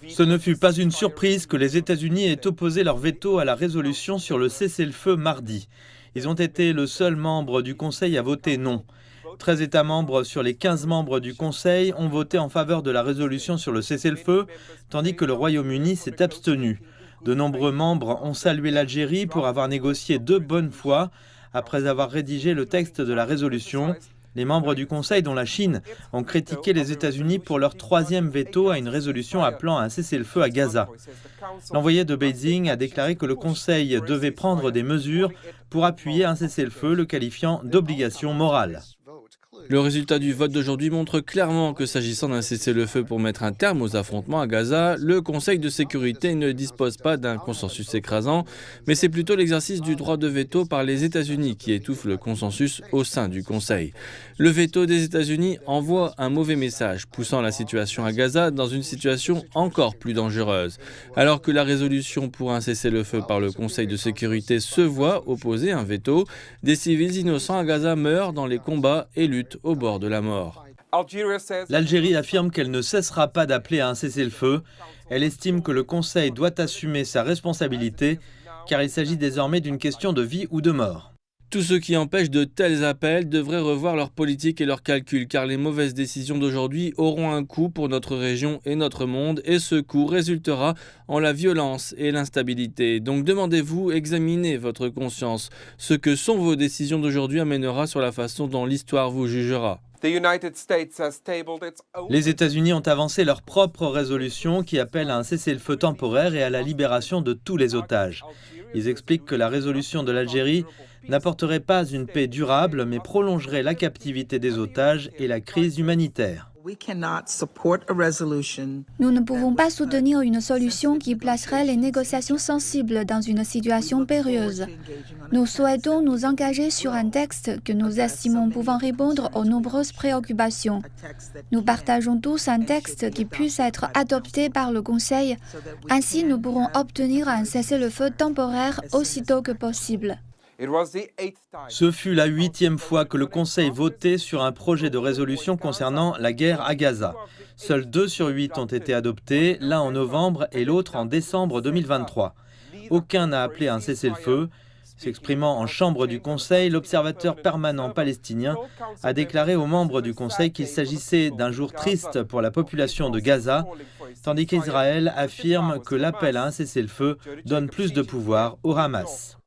Ce ne fut pas une surprise que les États-Unis aient opposé leur veto à la résolution sur le cessez-le-feu mardi. Ils ont été le seul membre du Conseil à voter non. 13 États membres sur les 15 membres du Conseil ont voté en faveur de la résolution sur le cessez-le-feu, tandis que le Royaume-Uni s'est abstenu. De nombreux membres ont salué l'Algérie pour avoir négocié de bonne foi après avoir rédigé le texte de la résolution. Les membres du Conseil, dont la Chine, ont critiqué les États-Unis pour leur troisième veto à une résolution appelant à un cessez-le-feu à Gaza. L'envoyé de Beijing a déclaré que le Conseil devait prendre des mesures pour appuyer un cessez-le-feu, le qualifiant d'obligation morale. Le résultat du vote d'aujourd'hui montre clairement que s'agissant d'un cessez-le-feu pour mettre un terme aux affrontements à Gaza, le Conseil de sécurité ne dispose pas d'un consensus écrasant, mais c'est plutôt l'exercice du droit de veto par les États-Unis qui étouffe le consensus au sein du Conseil. Le veto des États-Unis envoie un mauvais message, poussant la situation à Gaza dans une situation encore plus dangereuse. Alors que la résolution pour un cessez-le-feu par le Conseil de sécurité se voit opposer un veto, des civils innocents à Gaza meurent dans les combats et luttent au bord de la mort. L'Algérie affirme qu'elle ne cessera pas d'appeler à un cessez-le-feu. Elle estime que le Conseil doit assumer sa responsabilité, car il s'agit désormais d'une question de vie ou de mort. Tous ceux qui empêchent de tels appels devraient revoir leur politique et leurs calculs, car les mauvaises décisions d'aujourd'hui auront un coût pour notre région et notre monde, et ce coût résultera en la violence et l'instabilité. Donc demandez-vous, examinez votre conscience. Ce que sont vos décisions d'aujourd'hui amènera sur la façon dont l'histoire vous jugera. Les États-Unis ont avancé leur propre résolution qui appelle à un cessez-le-feu temporaire et à la libération de tous les otages. Ils expliquent que la résolution de l'Algérie n'apporterait pas une paix durable, mais prolongerait la captivité des otages et la crise humanitaire. Nous ne pouvons pas soutenir une solution qui placerait les négociations sensibles dans une situation périlleuse. Nous souhaitons nous engager sur un texte que nous estimons pouvant répondre aux nombreuses préoccupations. Nous partageons tous un texte qui puisse être adopté par le Conseil. Ainsi, nous pourrons obtenir un cessez-le-feu temporaire aussitôt que possible. Ce fut la 8e fois que le Conseil votait sur un projet de résolution concernant la guerre à Gaza. Seuls 2 sur 8 ont été adoptés, l'un en novembre et l'autre en décembre 2023. Aucun n'a appelé à un cessez-le-feu. S'exprimant en chambre du Conseil, l'observateur permanent palestinien a déclaré aux membres du Conseil qu'il s'agissait d'un jour triste pour la population de Gaza, tandis qu'Israël affirme que l'appel à un cessez-le-feu donne plus de pouvoir au Hamas.